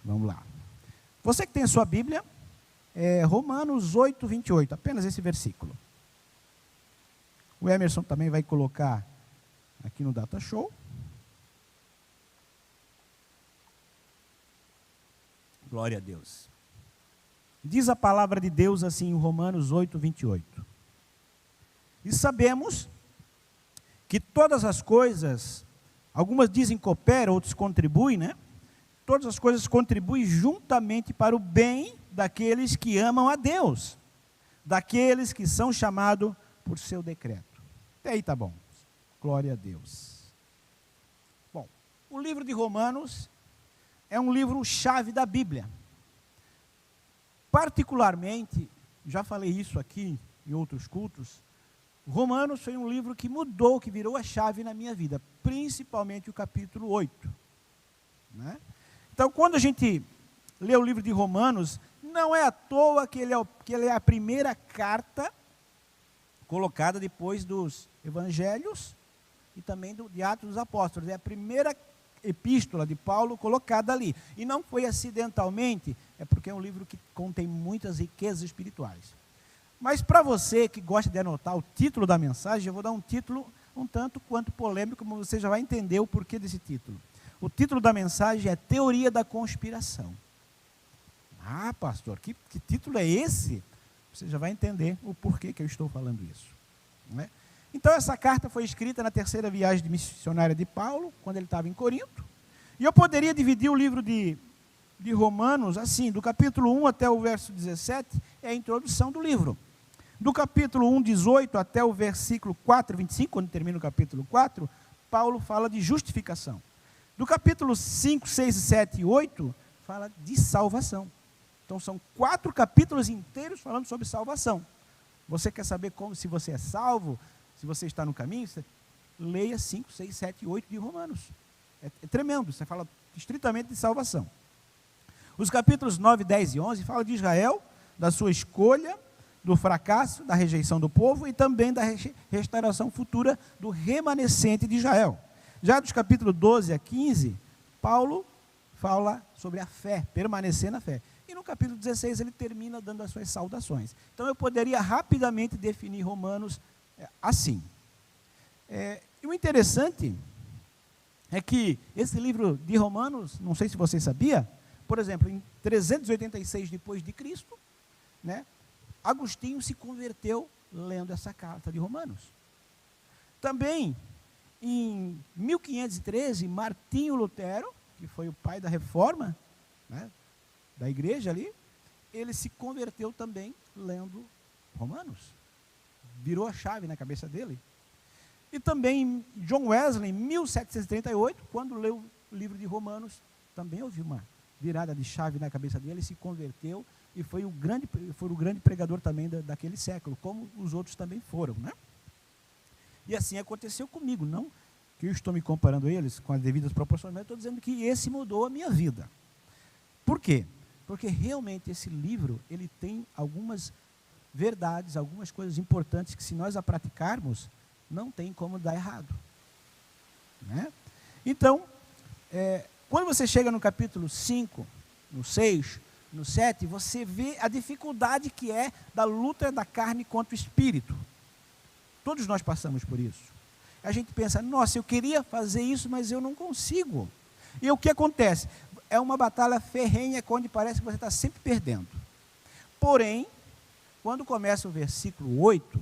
Vamos lá. Você que tem a sua Bíblia, Romanos 8, 28, apenas esse versículo. O Emerson também vai colocar aqui no Data Show. Glória a Deus. Diz a palavra de Deus assim em Romanos 8, 28. E sabemos que todas as coisas, algumas dizem cooperam, outros contribuem, né? Todas as coisas contribuem juntamente para o bem daqueles que amam a Deus, daqueles que são chamados por seu decreto. Até aí tá bom. Glória a Deus. Bom, o livro de Romanos é um livro-chave da Bíblia. Particularmente, já falei isso aqui em outros cultos, Romanos foi um livro que mudou, que virou a chave na minha vida, principalmente o capítulo 8. Né? Então, quando a gente lê o livro de Romanos, não é à toa que ele é a primeira carta colocada depois dos evangelhos e também de Atos dos Apóstolos. É a primeira epístola de Paulo colocada ali. E não foi acidentalmente, é porque é um livro que contém muitas riquezas espirituais. Mas para você que gosta de anotar o título da mensagem, eu vou dar um título um tanto quanto polêmico, como você já vai entender o porquê desse título. O título da mensagem é Teoria da Conspiração. Ah, pastor, que título é esse? Você já vai entender o porquê que eu estou falando isso. Né? Então, essa carta foi escrita na terceira viagem missionária de Paulo, quando ele estava em Corinto. E eu poderia dividir o livro de Romanos, assim, do capítulo 1 até o verso 17, é a introdução do livro. Do capítulo 1, 18, até o versículo 4, 25, quando termina o capítulo 4, Paulo fala de justificação. Do capítulo 5, 6, 7 e 8, fala de salvação. Então, são 4 capítulos inteiros falando sobre salvação. Você quer saber se você é salvo, se você está no caminho? Leia 5, 6, 7 e 8 de Romanos. É tremendo, você fala estritamente de salvação. Os capítulos 9, 10 e 11 falam de Israel, da sua escolha, do fracasso, da rejeição do povo e também da restauração futura do remanescente de Israel. Já dos capítulos 12 a 15, Paulo fala sobre a fé, permanecer na fé. E no capítulo 16 ele termina dando as suas saudações. Então eu poderia rapidamente definir Romanos assim. E o interessante é que esse livro de Romanos, não sei se você sabia, por exemplo, em 386 depois de Cristo, né, Agostinho se converteu lendo essa carta de Romanos. Também, em 1513, Martinho Lutero, que foi o pai da reforma, né, da igreja ali, ele se converteu também lendo Romanos. Virou a chave na cabeça dele. E também John Wesley, em 1738, quando leu o livro de Romanos, também houve uma virada de chave na cabeça dele, se converteu e foi o grande pregador também daquele século, como os outros também foram, né? E assim aconteceu comigo, não que eu estou me comparando a eles com as devidas proporções, mas eu estou dizendo que esse mudou a minha vida. Por quê? Porque realmente esse livro, ele tem algumas verdades, algumas coisas importantes que se nós a praticarmos, não tem como dar errado. Né? Então, quando você chega no capítulo 5, no 6, no 7, você vê a dificuldade que é da luta da carne contra o espírito. Todos nós passamos por isso. A gente pensa, nossa, eu queria fazer isso, mas eu não consigo. E o que acontece? É uma batalha ferrenha, onde parece que você está sempre perdendo. Porém, quando começa o versículo 8,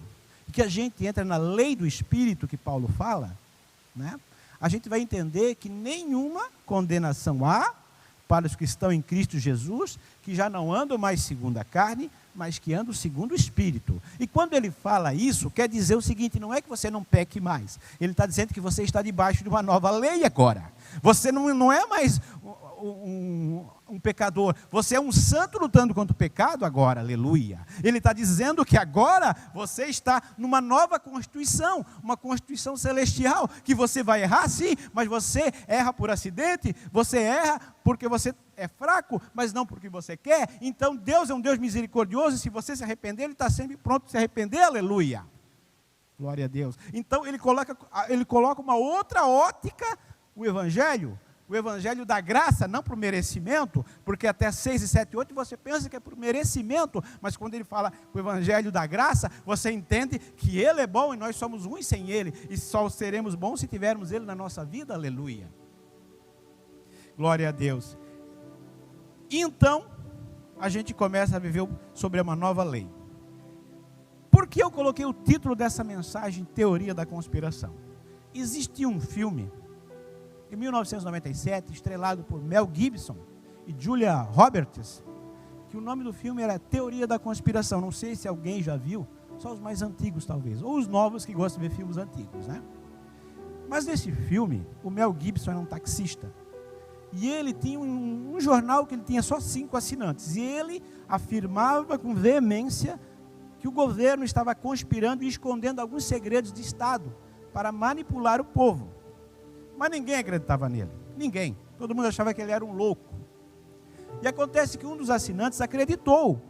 que a gente entra na lei do Espírito que Paulo fala, né, a gente vai entender que nenhuma condenação há para os que estão em Cristo Jesus, que já não andam mais segundo a carne, mas que andam segundo o Espírito. E quando ele fala isso, quer dizer o seguinte, não é que você não peque mais, ele está dizendo que você está debaixo de uma nova lei agora. Você não é mais um pecador, você é um santo lutando contra o pecado agora, aleluia. Ele está dizendo que agora você está numa nova constituição, uma constituição celestial, que você vai errar sim, mas você erra por acidente, você erra porque você é fraco, mas não porque você quer. Então Deus é um Deus misericordioso, e se você se arrepender, Ele está sempre pronto para se arrepender, aleluia. Glória a Deus. Então ele coloca uma outra ótica, o Evangelho, o evangelho da graça, não por merecimento, porque até 6 e 7 e 8 você pensa que é por merecimento, mas quando ele fala o evangelho da graça, você entende que ele é bom e nós somos ruins sem ele, e só seremos bons se tivermos ele na nossa vida, aleluia. Glória a Deus. Então, a gente começa a viver sobre uma nova lei. Por que eu coloquei o título dessa mensagem, Teoria da Conspiração? Existia um filme, em 1997, estrelado por Mel Gibson e Julia Roberts, que o nome do filme era Teoria da Conspiração. Não sei se alguém já viu, só os mais antigos talvez, ou os novos que gostam de ver filmes antigos, né? Mas nesse filme, o Mel Gibson era um taxista, e ele tinha um jornal que ele tinha só 5 assinantes, e ele afirmava com veemência que o governo estava conspirando e escondendo alguns segredos de Estado para manipular o povo. Mas ninguém acreditava nele, ninguém. Todo mundo achava que ele era um louco. E acontece que um dos assinantes acreditou.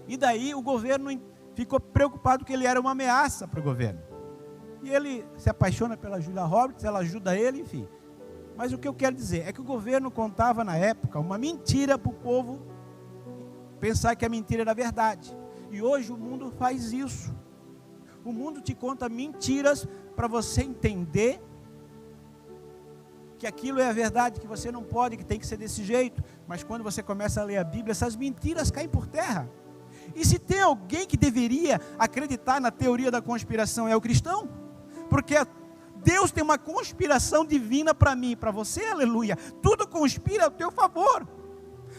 E daí o governo ficou preocupado que ele era uma ameaça para o governo. E ele se apaixona pela Julia Roberts, ela ajuda ele, enfim. Mas o que eu quero dizer é que o governo contava na época uma mentira para o povo pensar que a mentira era verdade. E hoje o mundo faz isso. O mundo te conta mentiras para você entender que aquilo é a verdade, que você não pode, que tem que ser desse jeito. Mas quando você começa a ler a Bíblia, essas mentiras caem por terra. E se tem alguém que deveria acreditar na teoria da conspiração, é o cristão. Porque Deus tem uma conspiração divina para mim e para você, aleluia. Tudo conspira ao teu favor.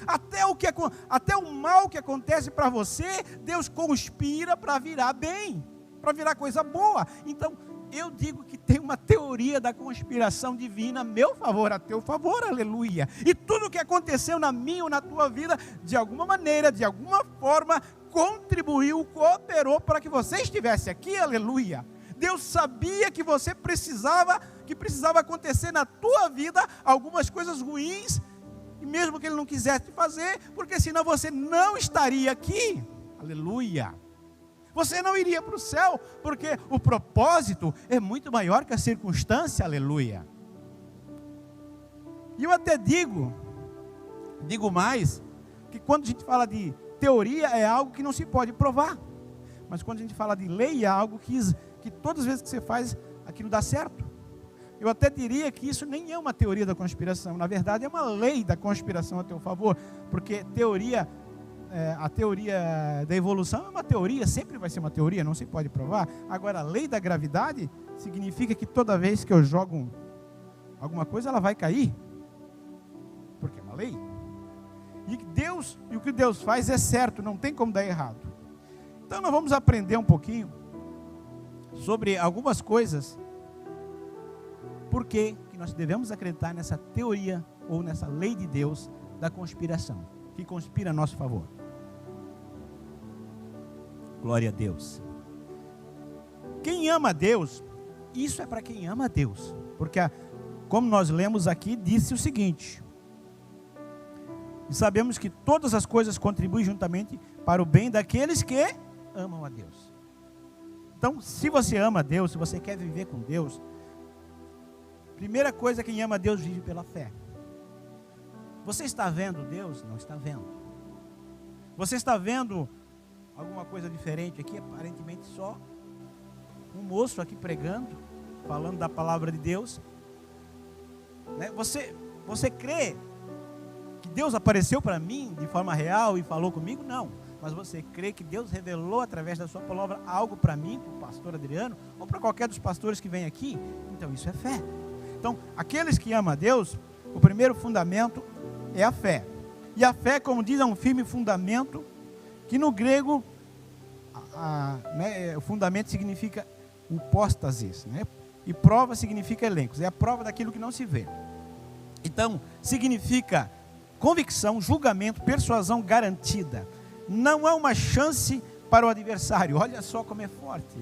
Até o mal que acontece para você, Deus conspira para virar bem, para virar coisa boa. Então, eu digo que tem uma teoria da conspiração divina a meu favor, a teu favor, aleluia. E tudo o que aconteceu na minha ou na tua vida, de alguma maneira, de alguma forma, contribuiu, cooperou para que você estivesse aqui, aleluia. Deus sabia que você precisava acontecer na tua vida algumas coisas ruins, e mesmo que Ele não quisesse fazer, porque senão você não estaria aqui, aleluia. Você não iria para o céu, porque o propósito é muito maior que a circunstância, aleluia. E eu até digo mais, que quando a gente fala de teoria é algo que não se pode provar, mas quando a gente fala de lei é algo que todas as vezes que você faz, aquilo dá certo. Eu até diria que isso nem é uma teoria da conspiração, na verdade é uma lei da conspiração a teu favor, porque a teoria da evolução é uma teoria, sempre vai ser uma teoria, não se pode provar. Agora, a lei da gravidade significa que toda vez que eu jogo alguma coisa, ela vai cair, porque é uma lei. E o que Deus faz é certo, não tem como dar errado. Então nós vamos aprender um pouquinho sobre algumas coisas, por que nós devemos acreditar nessa teoria ou nessa lei de Deus da conspiração, que conspira a nosso favor. Glória a Deus. Quem ama a Deus, isso é para quem ama a Deus, porque como nós lemos aqui, disse o seguinte: e sabemos que todas as coisas contribuem juntamente para o bem daqueles que amam a Deus. Então, se você ama a Deus, se você quer viver com Deus, primeira coisa, quem ama a Deus vive pela fé. Você está vendo Deus? Não está vendo. Você está vendo alguma coisa diferente aqui? Aparentemente só um moço aqui pregando, falando da palavra de Deus, né? Você crê que Deus apareceu para mim de forma real e falou comigo? Não. Mas você crê que Deus revelou através da sua palavra algo para mim, para o pastor Adriano, ou para qualquer dos pastores que vem aqui? Então isso é fé. Então, aqueles que amam a Deus, o primeiro fundamento é a fé. E a fé, como diz, é um firme fundamento, que no grego, o fundamento significa hipóstasis, né? E prova significa elencos, é a prova daquilo que não se vê. Então, significa convicção, julgamento, persuasão garantida. Não há uma chance para o adversário. Olha só como é forte.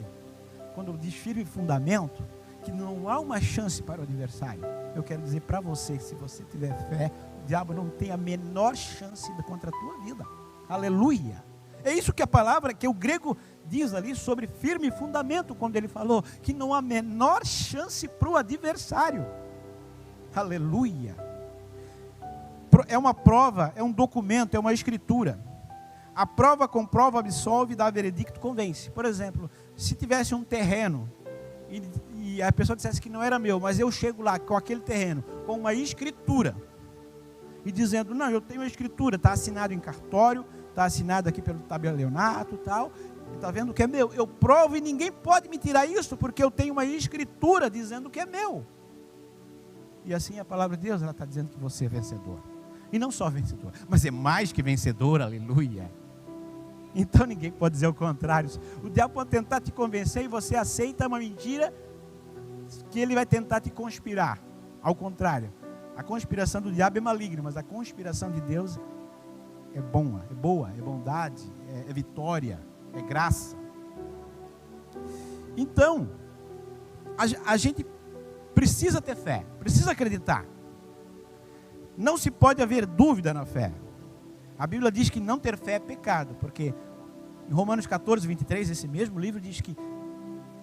Quando diz firme fundamento, que não há uma chance para o adversário. Eu quero dizer para você, se você tiver fé, o diabo não tem a menor chance contra a tua vida. Aleluia. É isso que a palavra, que o grego diz ali sobre firme fundamento, quando ele falou que não há a menor chance para o adversário. Aleluia. É uma prova, é um documento, é uma escritura. A prova comprova, absolve, dá veredicto, convence. Por exemplo, se tivesse um terreno e a pessoa dissesse que não era meu, mas eu chego lá com aquele terreno, com uma escritura, e dizendo, não, eu tenho uma escritura, está assinado em cartório, está assinado aqui pelo tabelionato e tal, está vendo que é meu. Eu provo e ninguém pode me tirar isso, porque eu tenho uma escritura dizendo que é meu. E assim a palavra de Deus, ela está dizendo que você é vencedor. E não só vencedor, mas é mais que vencedor, aleluia. Então ninguém pode dizer o contrário. O diabo pode tentar te convencer e você aceita uma mentira que ele vai tentar te conspirar. Ao contrário, a conspiração do diabo é maligna, mas a conspiração de Deus é boa, é bondade, é vitória, é graça. Então, a gente precisa ter fé, precisa acreditar. Não se pode haver dúvida na fé. A Bíblia diz que não ter fé é pecado, porque em Romanos 14, 23, esse mesmo livro diz que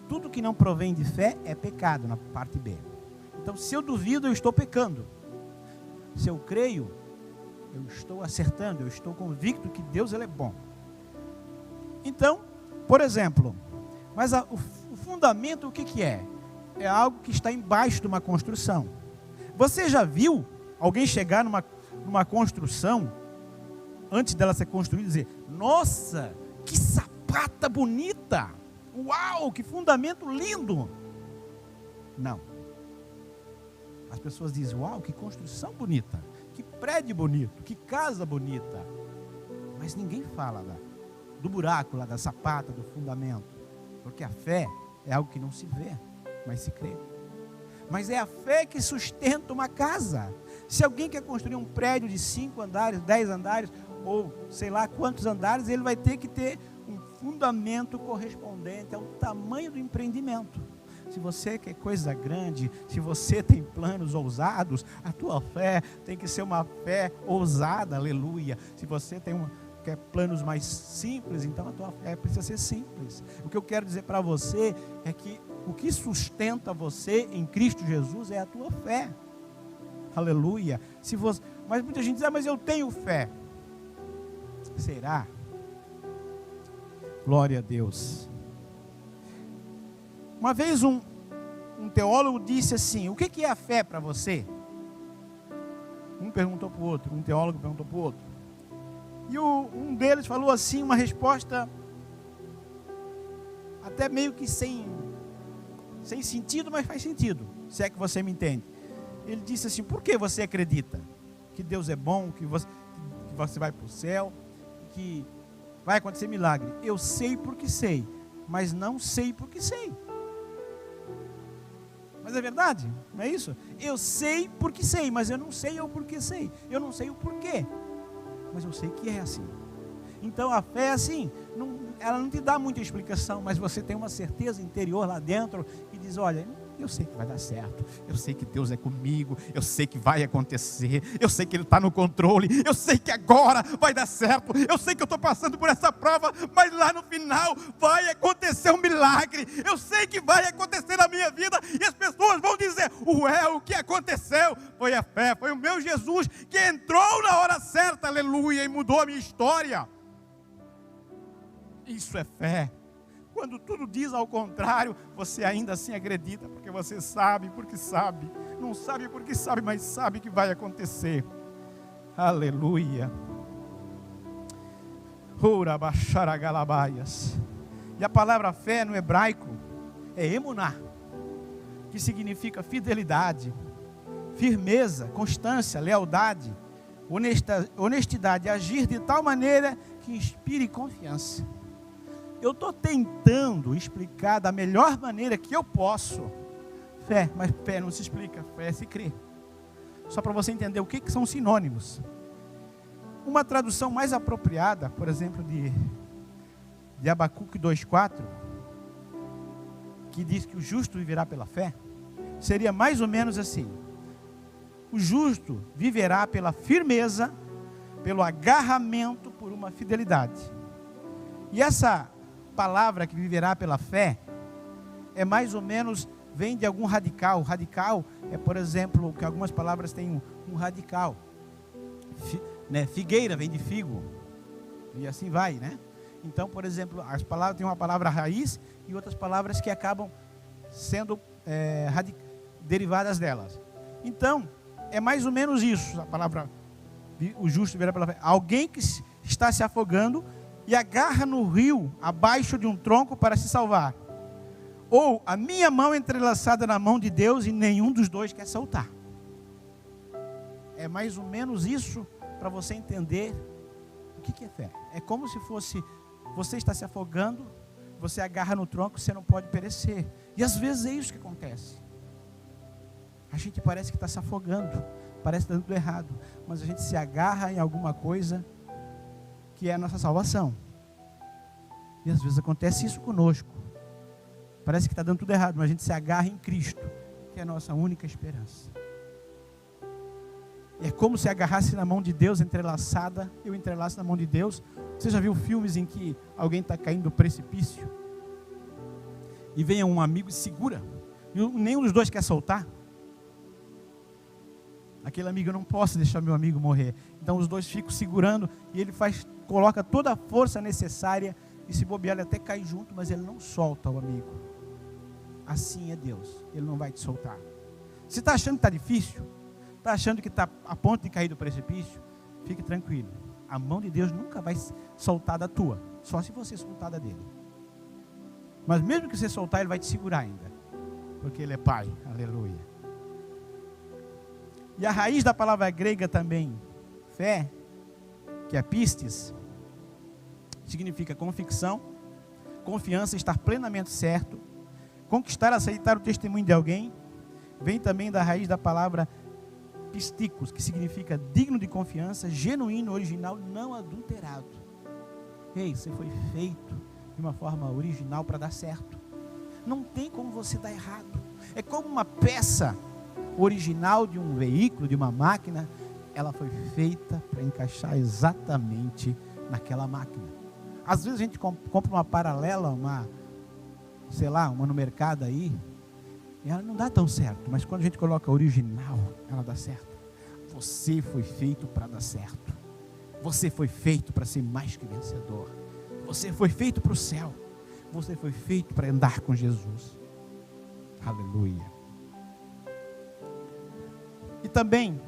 tudo que não provém de fé é pecado, na parte B. Então, se eu duvido, eu estou pecando. Se eu creio, eu estou acertando, eu estou convicto que Deus ele é bom. Então, por exemplo, mas o fundamento o que é? É algo que está embaixo de uma construção. Você já viu alguém chegar numa construção, antes dela ser construída, e dizer, nossa, que sapata bonita, uau, que fundamento lindo? Não. As pessoas dizem, uau, que construção bonita, que prédio bonito, que casa bonita. Mas ninguém fala do buraco lá, da sapata, do fundamento. Porque a fé é algo que não se vê, mas se crê. Mas é a fé que sustenta uma casa. Se alguém quer construir um prédio de 5 andares, 10 andares, ou sei lá quantos andares, ele vai ter que ter um fundamento correspondente ao tamanho do empreendimento. Se você quer coisa grande, se você tem planos ousados, a tua fé tem que ser uma fé ousada, aleluia. Se você quer planos mais simples, então a tua fé precisa ser simples. O que eu quero dizer para você é que o que sustenta você em Cristo Jesus é a tua fé, aleluia. Mas muita gente diz, mas eu tenho fé. Será? Glória a Deus. Uma vez um teólogo disse assim, o que é a fé para você? Um perguntou para o outro, um teólogo perguntou para o outro. E um deles falou assim, uma resposta até meio que sem sentido, mas faz sentido, se é que você me entende. Ele disse assim, por que você acredita que Deus é bom, que você vai para o céu, que vai acontecer milagre? Eu sei porque sei, mas não sei porque sei. Mas é verdade, não é isso? Eu sei porque sei, mas eu não sei o porquê sei. Eu não sei o porquê, mas eu sei que é assim. Então a fé é assim, ela não te dá muita explicação, mas você tem uma certeza interior lá dentro que diz, olha, eu sei que vai dar certo, eu sei que Deus é comigo, eu sei que vai acontecer, eu sei que Ele está no controle, eu sei que agora vai dar certo, eu sei que eu estou passando por essa prova, mas lá no final vai acontecer um milagre, eu sei que vai acontecer na minha vida, e as pessoas vão dizer, ué, o que aconteceu? Foi a fé, foi o meu Jesus que entrou na hora certa, aleluia, e mudou a minha história. Isso é fé. Quando tudo diz ao contrário, você ainda assim acredita, porque você sabe, porque sabe. Não sabe porque sabe, mas sabe que vai acontecer. Aleluia. E a palavra fé no hebraico é emuná, que significa fidelidade, firmeza, constância, lealdade, honestidade, agir de tal maneira que inspire confiança. Eu estou tentando explicar da melhor maneira que eu posso fé, mas fé não se explica, fé se crê. Só para você entender o que são sinônimos. Uma tradução mais apropriada, por exemplo, de Abacuque 2,4, que diz que o justo viverá pela fé, seria mais ou menos assim: o justo viverá pela firmeza, pelo agarramento por uma fidelidade. E essa palavra que viverá pela fé é mais ou menos vem de algum radical. Radical é, por exemplo, que algumas palavras têm um radical. Figueira vem de figo. E assim vai, né? Então, por exemplo, as palavras tem uma palavra raiz e outras palavras que acabam sendo derivadas delas. Então, é mais ou menos isso. A palavra, o justo verá pela fé. Alguém que está se afogando e agarra no rio abaixo de um tronco para se salvar. Ou a minha mão entrelaçada na mão de Deus e nenhum dos dois quer soltar. É mais ou menos isso para você entender o que é fé. É como se fosse, você está se afogando, você agarra no tronco, você não pode perecer. E às vezes é isso que acontece. A gente parece que está se afogando, parece que está tudo errado, mas a gente se agarra em alguma coisa que é a nossa salvação. E às vezes acontece isso conosco. Parece que está dando tudo errado, mas a gente se agarra em Cristo, que é a nossa única esperança. É como se agarrasse na mão de Deus, entrelaçada. Eu entrelaço na mão de Deus. Você já viu filmes em que alguém está caindo do precipício e vem um amigo e segura, e nenhum dos dois quer soltar? Aquele amigo, eu não posso deixar meu amigo morrer. Então os dois ficam segurando e ele coloca toda a força necessária, e se bobear ele até cai junto, mas ele não solta o amigo. Assim é Deus, Ele não vai te soltar. Se está achando que está difícil, está achando que está a ponto de cair do precipício, fique tranquilo. A mão de Deus nunca vai soltar da tua, só se você soltar da dele. Mas mesmo que você soltar, Ele vai te segurar ainda, porque Ele é Pai. Aleluia. E a raiz da palavra grega também, fé, que é pistes, significa convicção, confiança, estar plenamente certo, conquistar, aceitar o testemunho de alguém. Vem também da raiz da palavra pisticos, que significa digno de confiança, genuíno, original, não adulterado. Ei, você foi feito de uma forma original para dar certo. Não tem como você dar errado. É como uma peça original de um veículo, de uma máquina. Ela foi feita para encaixar exatamente naquela máquina. Às vezes a gente compra uma paralela, uma no mercado aí, e ela não dá tão certo, mas quando a gente coloca a original, ela dá certo. Você foi feito para dar certo. Você foi feito para ser mais que vencedor. Você foi feito para o céu. Você foi feito para andar com Jesus. Aleluia. E também,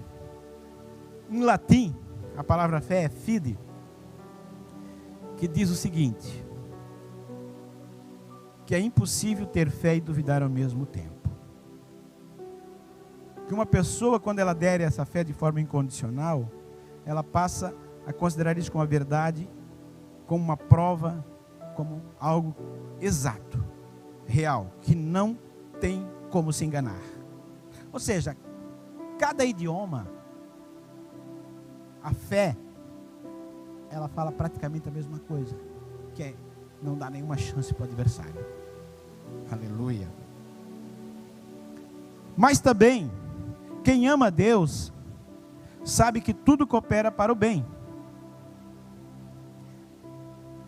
em latim, a palavra fé é fide, que diz o seguinte: que é impossível ter fé e duvidar ao mesmo tempo. Que uma pessoa, quando ela der essa fé de forma incondicional, ela passa a considerar isso como uma verdade, como uma prova, como algo exato, real, que não tem como se enganar. Ou seja, cada idioma, a fé, ela fala praticamente a mesma coisa, que é não dá nenhuma chance para o adversário. Aleluia. Mas também, quem ama a Deus, sabe que tudo coopera para o bem.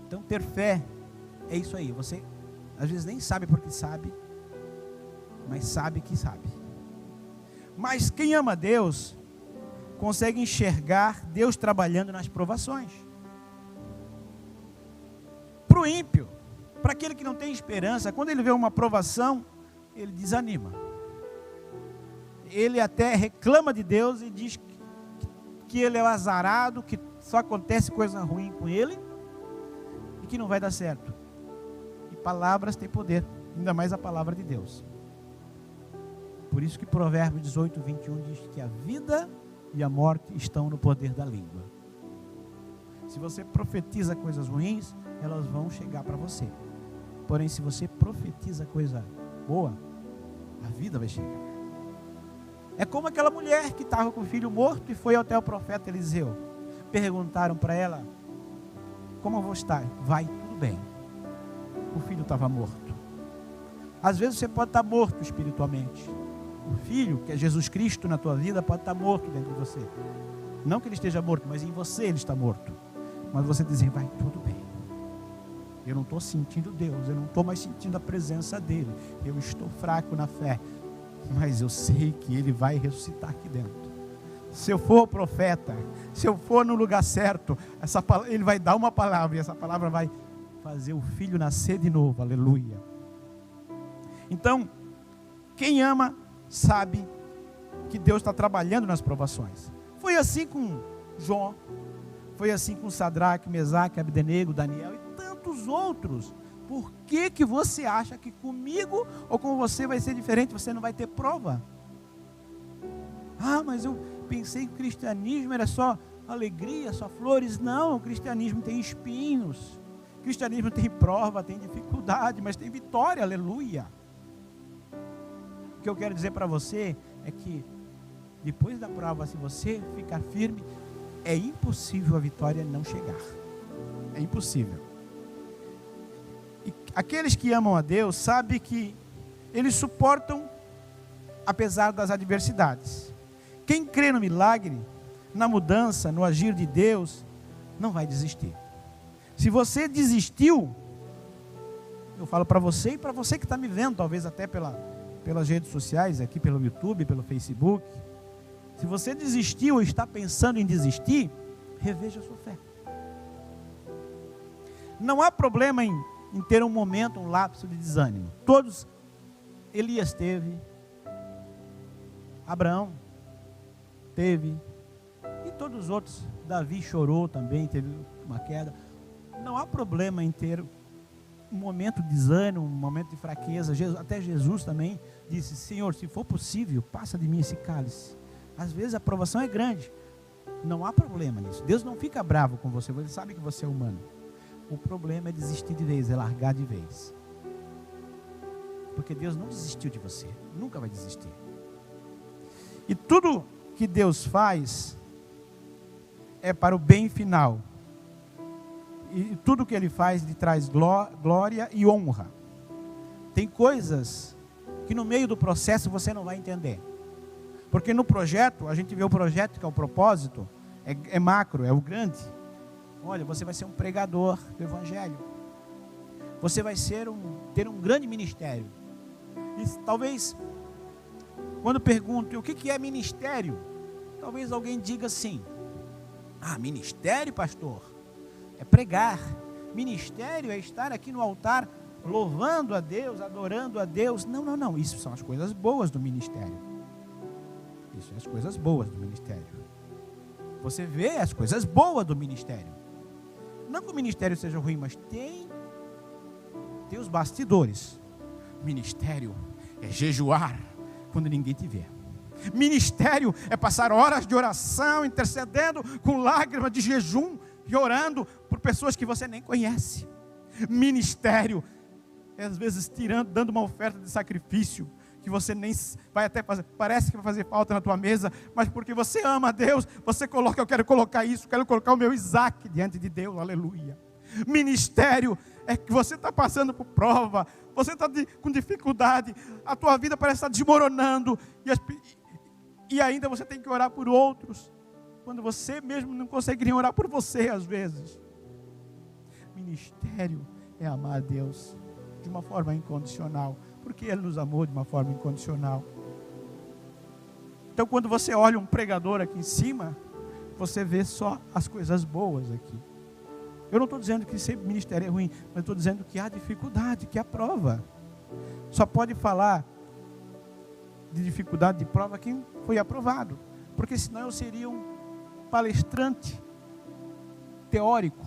Então ter fé é isso aí. Você às vezes nem sabe porque sabe, mas sabe que sabe. Mas quem ama a Deus consegue enxergar Deus trabalhando nas provações. Para o ímpio, para aquele que não tem esperança, quando ele vê uma provação, ele desanima. Ele até reclama de Deus e diz que ele é o azarado, que só acontece coisa ruim com ele e que não vai dar certo. E palavras têm poder, ainda mais a palavra de Deus. Por isso que Provérbios 18, 21 diz que a vida e a morte estão no poder da língua. Se você profetiza coisas ruins, elas vão chegar para você. Porém, se você profetiza coisa boa, a vida vai chegar. É como aquela mulher que estava com o filho morto e foi até o profeta Eliseu. Perguntaram para ela: como eu vou estar? Vai, tudo bem. O filho estava morto. Às vezes você pode estar morto espiritualmente. O filho, que é Jesus Cristo na tua vida, pode estar morto dentro de você. Não que ele esteja morto, mas em você ele está morto. Mas você diz: vai, tudo bem. Eu não estou sentindo Deus, eu não estou mais sentindo a presença dele. Eu estou fraco na fé, mas eu sei que ele vai ressuscitar aqui dentro. Se eu for profeta, se eu for no lugar certo, ele vai dar uma palavra e essa palavra vai fazer o filho nascer de novo. Aleluia. Então, quem ama sabe que Deus está trabalhando nas provações. Foi assim com Jó, foi assim com Sadraque, Mesaque, Abdenego, Daniel e tantos outros. Por que você acha que comigo ou com você vai ser diferente? Você não vai ter prova. Ah, mas eu pensei que o cristianismo era só alegria, só flores. Não, o cristianismo tem espinhos. O cristianismo tem prova, tem dificuldade, mas tem vitória, aleluia. O que eu quero dizer para você é que depois da prova, se você ficar firme, é impossível a vitória não chegar. É impossível. E aqueles que amam a Deus sabem que eles suportam apesar das adversidades. Quem crê no milagre, na mudança, no agir de Deus, não vai desistir. Se você desistiu, eu falo para você e para você que está me vendo, talvez até pelas redes sociais, aqui pelo YouTube, pelo Facebook. Se você desistiu ou está pensando em desistir, reveja a sua fé. Não há problema em ter um momento, um lapso de desânimo. Elias teve, Abraão teve, e todos os outros. Davi chorou também, teve uma queda. Não há problema em ter um momento de desânimo, um momento de fraqueza. Até Jesus também disse: Senhor, se for possível, passa de mim esse cálice. Às vezes a provação é grande, não há problema nisso. Deus não fica bravo com você, ele sabe que você é humano. O problema é desistir de vez, é largar de vez. Porque Deus não desistiu de você, nunca vai desistir. E tudo que Deus faz é para o bem final. E tudo que Ele faz lhe traz glória e honra. Tem coisas que no meio do processo você não vai entender. Porque no projeto, a gente vê o projeto que é o propósito, é macro, é o grande. Olha, você vai ser um pregador do Evangelho. Você vai ter um grande ministério. E talvez, quando pergunto o que é ministério, talvez alguém diga assim: ah, ministério, pastor, é pregar. Ministério é estar aqui no altar louvando a Deus, adorando a Deus. Não, isso são as coisas boas do ministério. Isso é as coisas boas do ministério. Você vê as coisas boas do ministério. Não que o ministério seja ruim, mas tem os bastidores. Ministério é jejuar quando ninguém te vê. Ministério é passar horas de oração, intercedendo com lágrimas de jejum e orando por pessoas que você nem conhece. Ministério é às vezes dando uma oferta de sacrifício que você nem vai até fazer, parece que vai fazer falta na tua mesa, mas porque você ama a Deus, você coloca: eu quero colocar isso, quero colocar o meu Isaac diante de Deus, aleluia. Ministério é que você está passando por prova, você está com dificuldade, a tua vida parece estar desmoronando, e ainda você tem que orar por outros, quando você mesmo não consegue orar por você às vezes. Ministério é amar a Deus de uma forma incondicional, porque Ele nos amou de uma forma incondicional. Então, quando você olha um pregador aqui em cima, você vê só as coisas boas aqui. Eu não estou dizendo que esse ministério é ruim, mas estou dizendo que há dificuldade, que há prova. Só pode falar de dificuldade, de prova, quem foi aprovado, porque senão eu seria um palestrante teórico.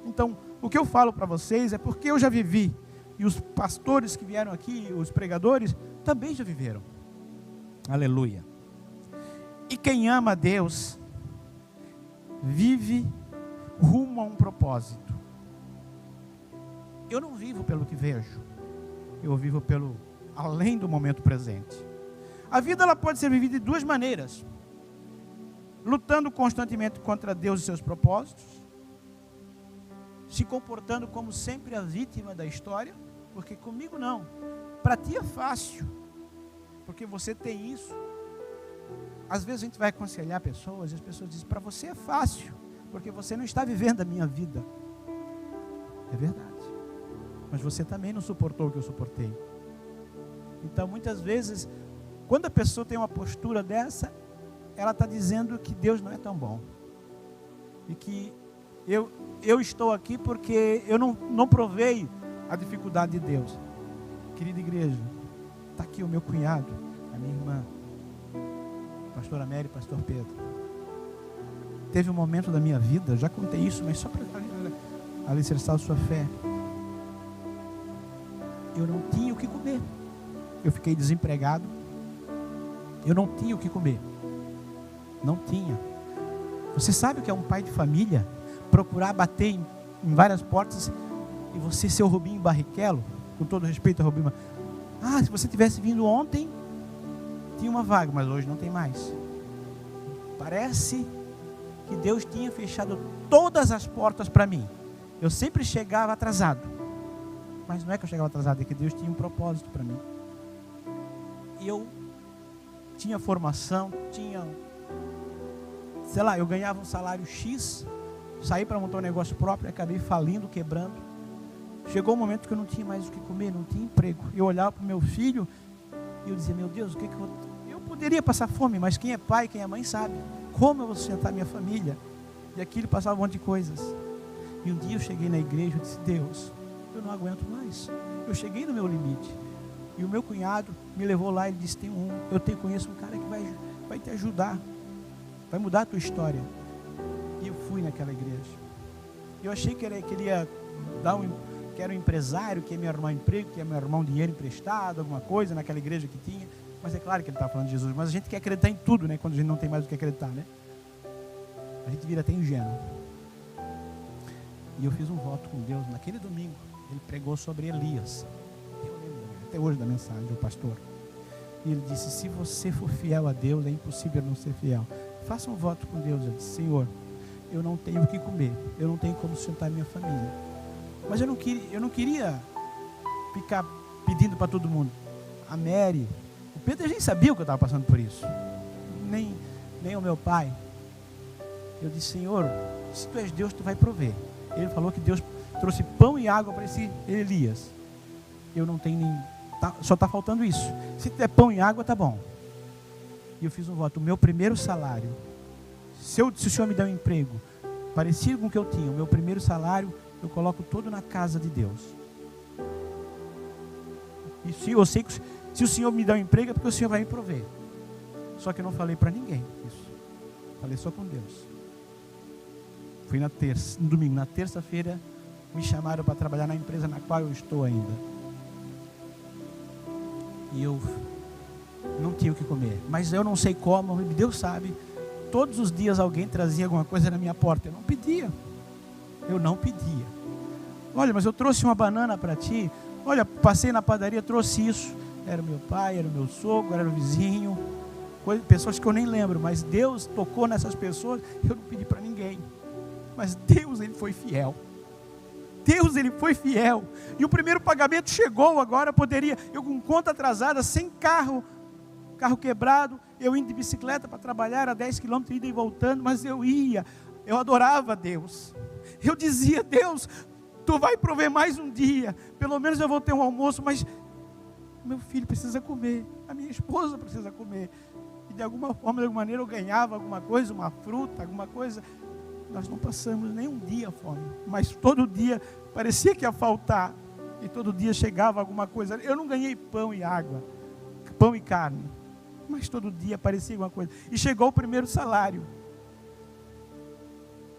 Então, o que eu falo para vocês é porque eu já vivi. E os pastores que vieram aqui, os pregadores, também já viveram. Aleluia. E quem ama a Deus, vive rumo a um propósito. Eu não vivo pelo que vejo. Eu vivo além do momento presente. A vida ela pode ser vivida de duas maneiras. Lutando constantemente contra Deus e seus propósitos. Se comportando como sempre a vítima da história, porque comigo não. Para ti é fácil, porque você tem isso. Às vezes a gente vai aconselhar pessoas e as pessoas dizem: para você é fácil, porque você não está vivendo a minha vida. É verdade. mas você também não suportou o que eu suportei. Então, muitas vezes, quando a pessoa tem uma postura dessa, ela está dizendo que Deus não é tão bom. E que eu estou aqui porque eu não provei a dificuldade de Deus. Querida igreja, está aqui o meu cunhado, a minha irmã, pastora Mary, pastor Pedro. Teve um momento da minha vida, já contei isso, mas só para alicerçar a sua fé. Eu não tinha o que comer. Eu fiquei desempregado. Eu não tinha o que comer. Não tinha. Você sabe o que é um pai de família? Procurar bater em várias portas e você ser o Rubinho Barrichello, com todo respeito a Rubinho. Se você tivesse vindo ontem, tinha uma vaga, mas hoje não tem mais. Parece que Deus tinha fechado todas as portas para mim. Eu sempre chegava atrasado. Mas não é que eu chegava atrasado, é que Deus tinha um propósito para mim. Eu tinha formação, eu ganhava um salário X, saí para montar um negócio próprio, acabei falindo, quebrando. Chegou um momento que eu não tinha mais o que comer, não tinha emprego. Eu olhava para o meu filho e eu dizia, meu Deus, o que eu vou... Eu poderia passar fome, mas quem é pai, quem é mãe sabe. Como eu vou sustentar minha família? E aquilo passava um monte de coisas. E um dia eu cheguei na igreja e disse, Deus, eu não aguento mais. Eu cheguei no meu limite. E o meu cunhado me levou lá e disse, conheço um cara que vai te ajudar. Vai mudar a tua história. E eu fui naquela igreja. Eu achei que ele ia que era um empresário, que ia me arrumar emprego, que ia me arrumar um dinheiro emprestado, alguma coisa naquela igreja que tinha. Mas é claro que ele estava falando de Jesus. Mas a gente quer acreditar em tudo, né? Quando a gente não tem mais o que acreditar, né? A gente vira até ingênuo. E eu fiz um voto com Deus naquele domingo. Ele pregou sobre Elias. Eu lembro até hoje da mensagem do pastor. E ele disse, se você for fiel a Deus, é impossível não ser fiel. Faça um voto com Deus. Eu disse, Senhor, eu não tenho o que comer. Eu não tenho como sustentar minha família. Mas eu não queria ficar pedindo para todo mundo. A Mary, o Pedro nem sabia que eu estava passando por isso. Nem o meu pai. Eu disse, Senhor, se tu és Deus, tu vai prover. Ele falou que Deus trouxe pão e água para esse Elias. Eu não tenho nem... só está faltando isso. Se der pão e água, tá bom. E eu fiz um voto. O meu primeiro salário, se o Senhor me der um emprego parecido com o que eu tinha, o meu primeiro salário, eu coloco todo na casa de Deus. E se eu sei que se o Senhor me der um emprego, é porque o Senhor vai me prover. Só que eu não falei para ninguém isso. Falei só com Deus. Fui no domingo. Na terça-feira, me chamaram para trabalhar na empresa na qual eu estou ainda. E eu não tinha o que comer. Mas eu não sei como, Deus sabe. Todos os dias alguém trazia alguma coisa na minha porta. Eu não pedia. Olha, mas eu trouxe uma banana para ti. Olha, passei na padaria, trouxe isso. Era o meu pai, era o meu sogro, era o vizinho. Pessoas que eu nem lembro. Mas Deus tocou nessas pessoas. Eu não pedi para ninguém. Mas Deus, Ele foi fiel. Deus, Ele foi fiel. E o primeiro pagamento chegou agora. Eu com conta atrasada, sem carro quebrado, eu indo de bicicleta para trabalhar, era 10 quilômetros, ida e voltando, mas eu ia. Eu adorava Deus. Eu dizia, Deus, Tu vai prover mais um dia. Pelo menos eu vou ter um almoço, mas meu filho precisa comer. A minha esposa precisa comer. E de alguma forma, de alguma maneira, eu ganhava alguma coisa, uma fruta, alguma coisa. Nós não passamos nem um dia fome, mas todo dia parecia que ia faltar, e todo dia chegava alguma coisa. Eu não ganhei pão e água, pão e carne, mas todo dia parecia alguma coisa. E chegou o primeiro salário.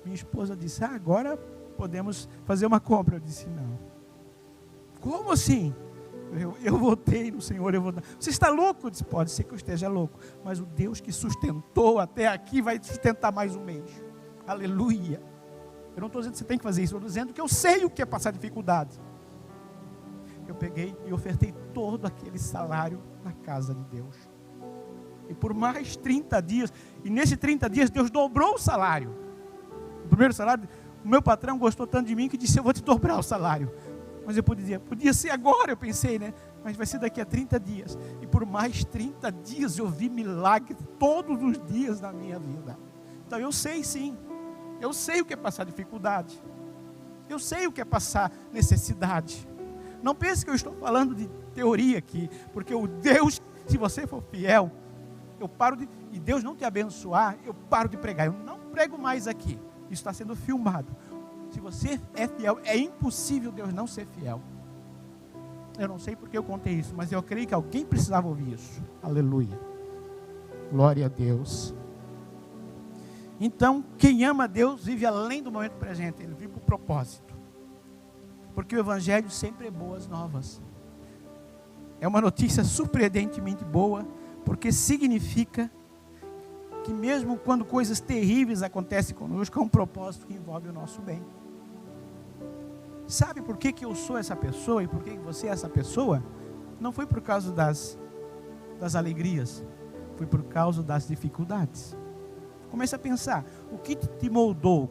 Minha esposa disse, agora podemos fazer uma compra. Eu disse, não. Como assim? Eu votei no Senhor, eu vou dar. Você está louco? Eu disse, pode ser que eu esteja louco, mas o Deus que sustentou até aqui vai sustentar mais um mês. Aleluia. Eu não estou dizendo que você tem que fazer isso, eu estou dizendo que eu sei o que é passar dificuldade. Eu peguei e ofertei todo aquele salário na casa de Deus. E por mais 30 dias, e nesses 30 dias Deus dobrou o salário. O primeiro salário, o meu patrão gostou tanto de mim que disse, eu vou te dobrar o salário. Mas eu podia ser agora, eu pensei, né? Mas vai ser daqui a 30 dias. E por mais 30 dias eu vi milagre todos os dias na minha vida. Então eu sei sim. Eu sei o que é passar dificuldade. Eu sei o que é passar necessidade. Não pense que eu estou falando de teoria aqui, porque o Deus, se você for fiel, eu paro de, e Deus não te abençoar, eu paro de pregar. Eu não prego mais aqui. Isso está sendo filmado. Se você é fiel, é impossível Deus não ser fiel. Eu não sei porque eu contei isso, mas eu creio que alguém precisava ouvir isso. Aleluia. Glória a Deus. Então, quem ama a Deus vive além do momento presente. Ele vive por propósito. Porque o Evangelho sempre é boas novas. É uma notícia surpreendentemente boa, porque significa que mesmo quando coisas terríveis acontecem conosco, há um propósito que envolve o nosso bem. Sabe por que eu sou essa pessoa e por que você é essa pessoa? Não foi por causa das alegrias, foi por causa das dificuldades. Comece a pensar, o que te moldou?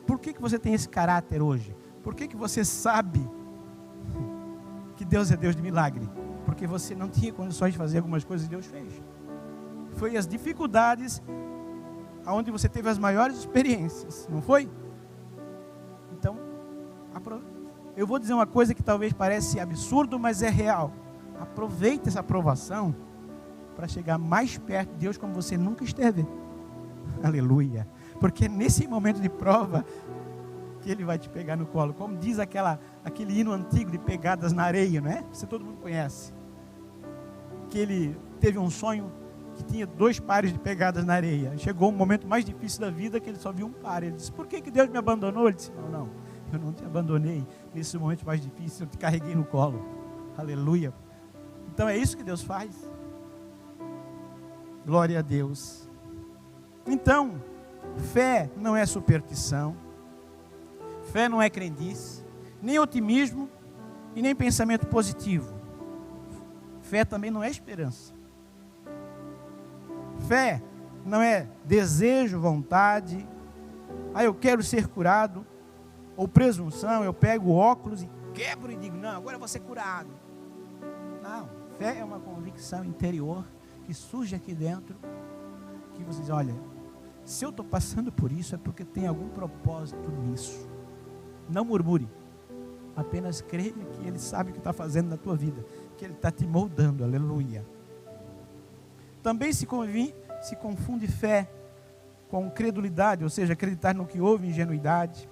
Por que você tem esse caráter hoje? Por que você sabe que Deus é Deus de milagre? Porque você não tinha condições de fazer algumas coisas e Deus fez. Foi as dificuldades onde você teve as maiores experiências, não foi? Então, eu vou dizer uma coisa que talvez pareça absurdo, mas é real. Aproveite essa aprovação para chegar mais perto de Deus como você nunca esteve. Aleluia. Porque nesse momento de prova que Ele vai te pegar no colo. Como diz aquele hino antigo de pegadas na areia, não é? Você todo mundo conhece. Que ele teve um sonho que tinha 2 pares de pegadas na areia. Chegou um momento mais difícil da vida que ele só viu um par. Ele disse, por que Deus me abandonou? Ele disse, não, eu não te abandonei. Nesses momentos mais difíceis eu te carreguei no colo. Aleluia. Então é isso que Deus faz. Glória a Deus. Então, fé não é superstição. Fé não é crendice, nem otimismo e nem pensamento positivo. Fé também não é esperança. Fé não é desejo, vontade. Eu quero ser curado. Ou presunção, eu pego o óculos e quebro e digo, não, agora eu vou ser curado. Não, fé é uma convicção interior que surge aqui dentro, que você diz, olha, se eu estou passando por isso é porque tem algum propósito nisso. Não murmure, apenas creia que Ele sabe o que está fazendo na tua vida, que Ele está te moldando, aleluia. Também se confunde fé com credulidade, ou seja, acreditar no que houve, ingenuidade.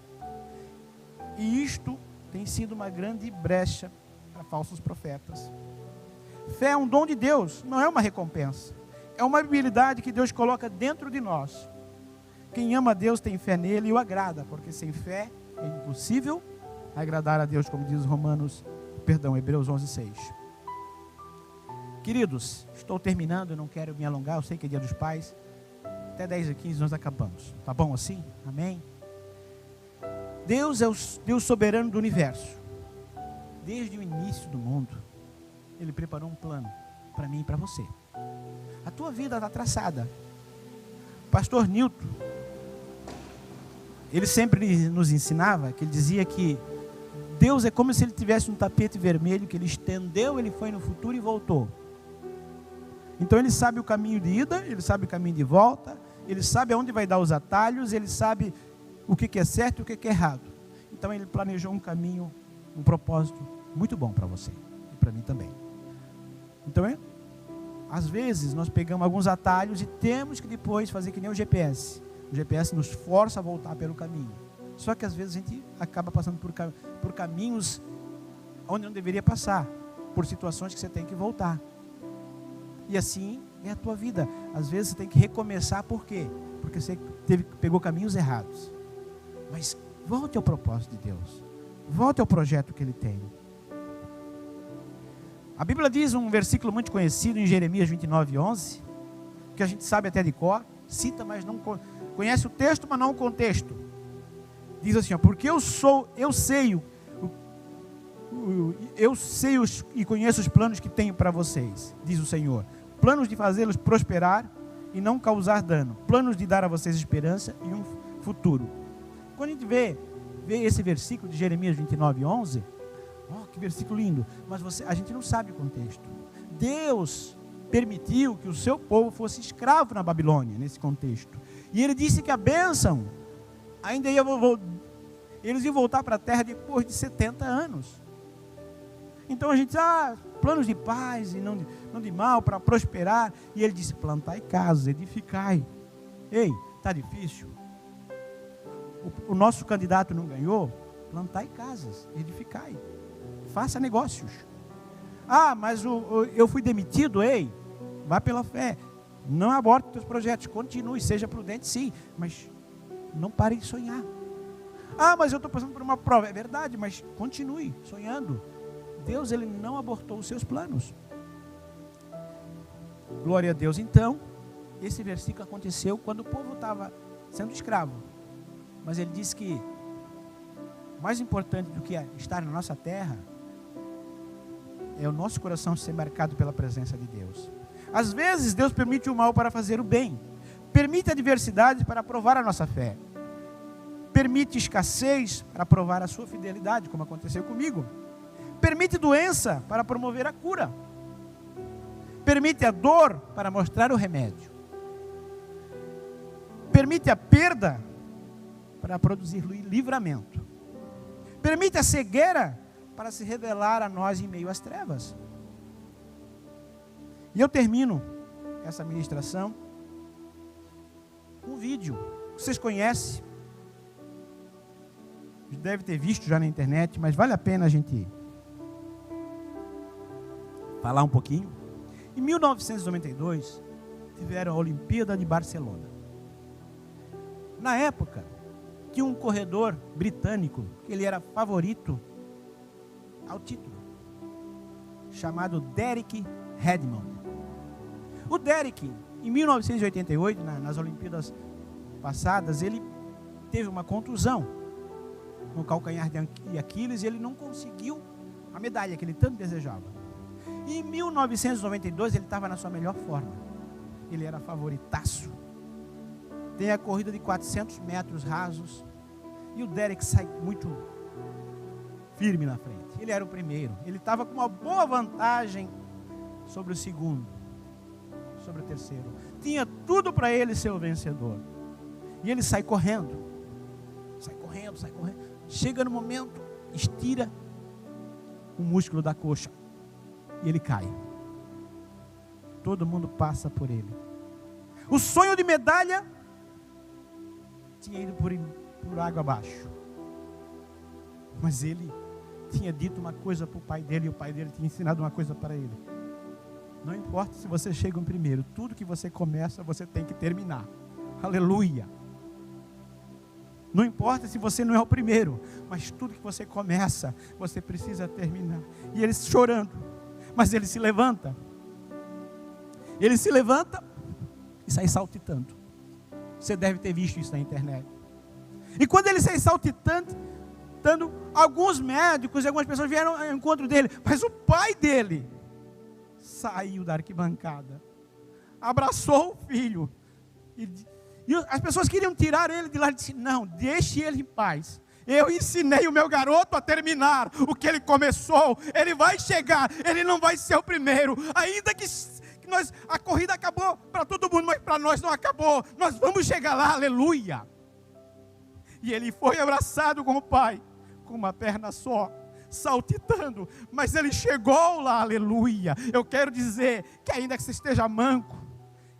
E isto tem sido uma grande brecha para falsos profetas. Fé é um dom de Deus, não é uma recompensa. É uma habilidade que Deus coloca dentro de nós. Quem ama a Deus tem fé nele e o agrada, porque sem fé é impossível agradar a Deus, como diz Hebreus 11:6. Queridos, estou terminando, eu não quero me alongar, eu sei que é dia dos pais. Até 10h15 nós acabamos. Tá bom assim? Amém? Deus é o Deus soberano do universo. Desde o início do mundo, Ele preparou um plano para mim e para você. A tua vida está traçada. Pastor Newton, ele sempre nos ensinava, que ele dizia que Deus é como se Ele tivesse um tapete vermelho, que Ele estendeu, Ele foi no futuro e voltou. Então Ele sabe o caminho de ida, Ele sabe o caminho de volta, Ele sabe aonde vai dar os atalhos, Ele sabe o que é certo e o que é errado. Então Ele planejou um caminho, um propósito muito bom para você e para mim também. Então às vezes nós pegamos alguns atalhos e temos que depois fazer que nem o GPS. O GPS nos força a voltar pelo caminho. Só que às vezes a gente acaba passando por caminhos onde não deveria passar, por situações que você tem que voltar. E assim é a tua vida. Às vezes você tem que recomeçar, por quê? Porque você pegou caminhos errados. Mas volte ao propósito de Deus. Volte ao projeto que Ele tem. A Bíblia diz um versículo muito conhecido em Jeremias 29:11, que a gente sabe até de cor, cita, mas não conhece o texto, mas não o contexto. Diz assim, porque eu sei e conheço os planos que tenho para vocês, diz o Senhor. Planos de fazê-los prosperar e não causar dano. Planos de dar a vocês esperança e um futuro. Quando a gente vê esse versículo de Jeremias 29:11, que versículo lindo, mas a gente não sabe o contexto. Deus permitiu que o seu povo fosse escravo na Babilônia, nesse contexto. E Ele disse que a bênção ainda eles iam voltar para a terra depois de 70 anos. Então a gente diz, planos de paz e não de mal, para prosperar. E ele disse, plantai casas, edificai. Ei, está difícil? O nosso candidato não ganhou? Plantai casas, edificai. Faça negócios. Mas eu fui demitido, ei, vá pela fé. Não aborte os teus projetos, continue, seja prudente sim, mas não pare de sonhar. Mas eu estou passando por uma prova, é verdade, mas continue sonhando. Deus, ele não abortou os seus planos. Glória a Deus. Então, esse versículo aconteceu quando o povo estava sendo escravo. Mas ele diz que mais importante do que estar na nossa terra é o nosso coração ser marcado pela presença de Deus. Às vezes Deus permite o mal para fazer o bem, permite adversidade para provar a nossa fé, permite escassez para provar a sua fidelidade, como aconteceu comigo, permite doença para promover a cura, permite a dor para mostrar o remédio, permite a perda para produzir livramento, permite a cegueira para se revelar a nós em meio às trevas. E eu termino essa ministração com um vídeo. Vocês conhecem, deve ter visto já na internet, mas vale a pena a gente falar um pouquinho. Em 1992, tiveram a Olimpíada de Barcelona. Na época, tinha um corredor britânico, que ele era favorito ao título, chamado Derek Redmond. O Derek, em 1988, nas Olimpíadas passadas, ele teve uma contusão no calcanhar de Aquiles e ele não conseguiu a medalha que ele tanto desejava. E em 1992 ele estava na sua melhor forma. Ele era favoritaço. Tem a corrida de 400 metros rasos e o Derek sai muito firme na frente. Ele era o primeiro. Ele estava com uma boa vantagem sobre o segundo, sobre o terceiro. Tinha tudo para ele ser o vencedor. E ele sai correndo. Sai correndo, sai correndo. Chega no momento, estira o músculo da coxa. E ele cai. Todo mundo passa por ele. O sonho de medalha tinha ido por água abaixo. Mas ele tinha dito uma coisa para o pai dele, e o pai dele tinha ensinado uma coisa para ele. Não importa se você chega em primeiro, tudo que você começa, você tem que terminar. Aleluia. Não importa se você não é o primeiro, mas tudo que você começa, você precisa terminar. E ele chorando, mas ele se levanta. Ele se levanta e sai saltitando. Você deve ter visto isso na internet. E quando ele sai saltitando, alguns médicos e algumas pessoas vieram ao encontro dele, mas o pai dele saiu da arquibancada, abraçou o filho, e as pessoas queriam tirar ele de lá, e disse, não, deixe ele em paz, eu ensinei o meu garoto a terminar o que ele começou, ele vai chegar, ele não vai ser o primeiro, ainda que a corrida acabou para todo mundo, mas para nós não acabou, nós vamos chegar lá, aleluia. E ele foi abraçado com o pai, com uma perna só, saltitando, mas ele chegou lá, aleluia. Eu quero dizer que ainda que você esteja manco,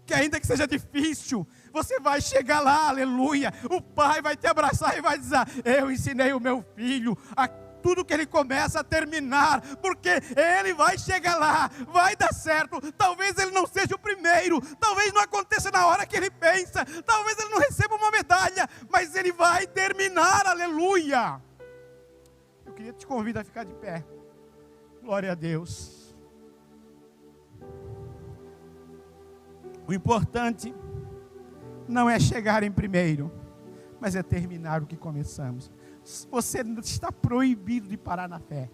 que ainda que seja difícil, você vai chegar lá, aleluia. O pai vai te abraçar e vai dizer, eu ensinei o meu filho a tudo que ele começa a terminar, porque ele vai chegar lá, vai dar certo. Talvez ele não seja o primeiro, talvez não aconteça na hora que ele pensa, talvez ele não receba uma medalha, mas ele vai terminar, aleluia. Eu queria te convidar a ficar de pé. Glória a Deus. O importante não é chegar em primeiro, mas é terminar o que começamos. Você está proibido de parar na fé.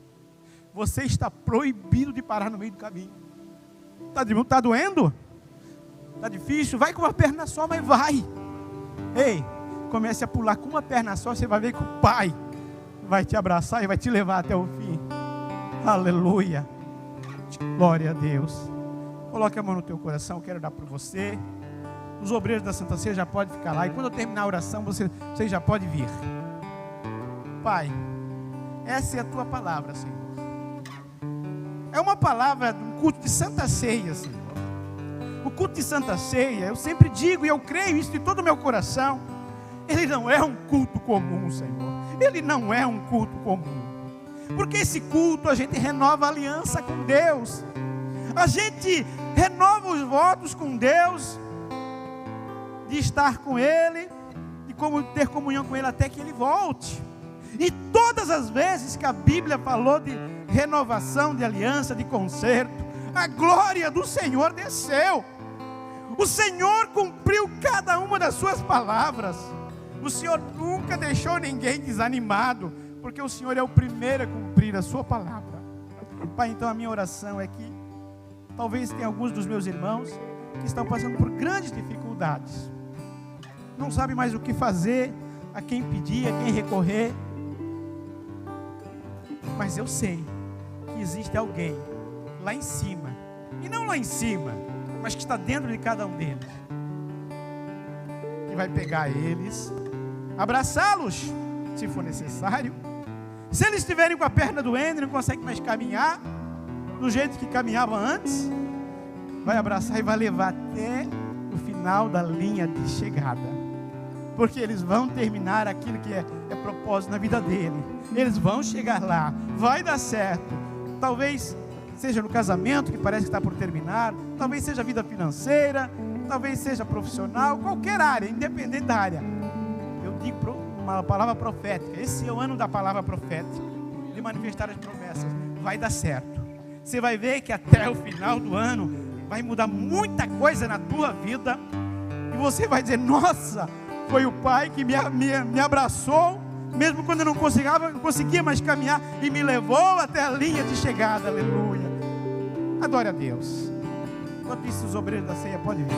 Você está proibido de parar no meio do caminho. Está doendo? Está difícil? Vai com uma perna só, mas vai. Ei, comece a pular com uma perna só, você vai ver que o Pai vai te abraçar e vai te levar até o fim. Aleluia. Glória a Deus. Coloque a mão no teu coração, quero dar para você. Os obreiros da Santa Ceia já podem ficar lá. E quando eu terminar a oração, você já pode vir. Pai, essa é a tua palavra, Senhor. É uma palavra do culto de Santa Ceia, Senhor. O culto de Santa Ceia, eu sempre digo e eu creio isso de todo o meu coração, ele não é um culto comum, Senhor. Ele não é um culto comum. Porque esse culto a gente renova a aliança com Deus. A gente renova os votos com Deus, de estar com Ele, de como ter comunhão com Ele até que Ele volte. E todas as vezes que a Bíblia falou de renovação de aliança, de concerto, a glória do Senhor desceu. O Senhor cumpriu cada uma das suas palavras. O Senhor nunca deixou ninguém desanimado, porque o Senhor é o primeiro a cumprir a sua palavra. Pai, então a minha oração é que talvez tenha alguns dos meus irmãos que estão passando por grandes dificuldades, não sabem mais o que fazer, a quem pedir, a quem recorrer. Mas eu sei que existe alguém lá em cima, e não lá em cima, mas que está dentro de cada um deles, que vai pegar eles, abraçá-los, se for necessário. Se eles estiverem com a perna doendo e não conseguem mais caminhar do jeito que caminhavam antes, vai abraçar e vai levar até o final da linha de chegada, porque eles vão terminar aquilo que é propósito na vida dele. Eles vão chegar lá, vai dar certo. Talvez seja no casamento que parece que está por terminar, talvez seja vida financeira, talvez seja profissional, qualquer área, independente da área. Eu digo uma palavra profética, esse é o ano da palavra profética, de manifestar as promessas. Vai dar certo. Você vai ver que até o final do ano vai mudar muita coisa na tua vida, e você vai dizer: nossa, foi o Pai que me abraçou, mesmo quando eu não conseguia mais caminhar, e me levou até a linha de chegada. Aleluia. Adore a Deus. Enquanto isso, os obreiros da ceia podem vir.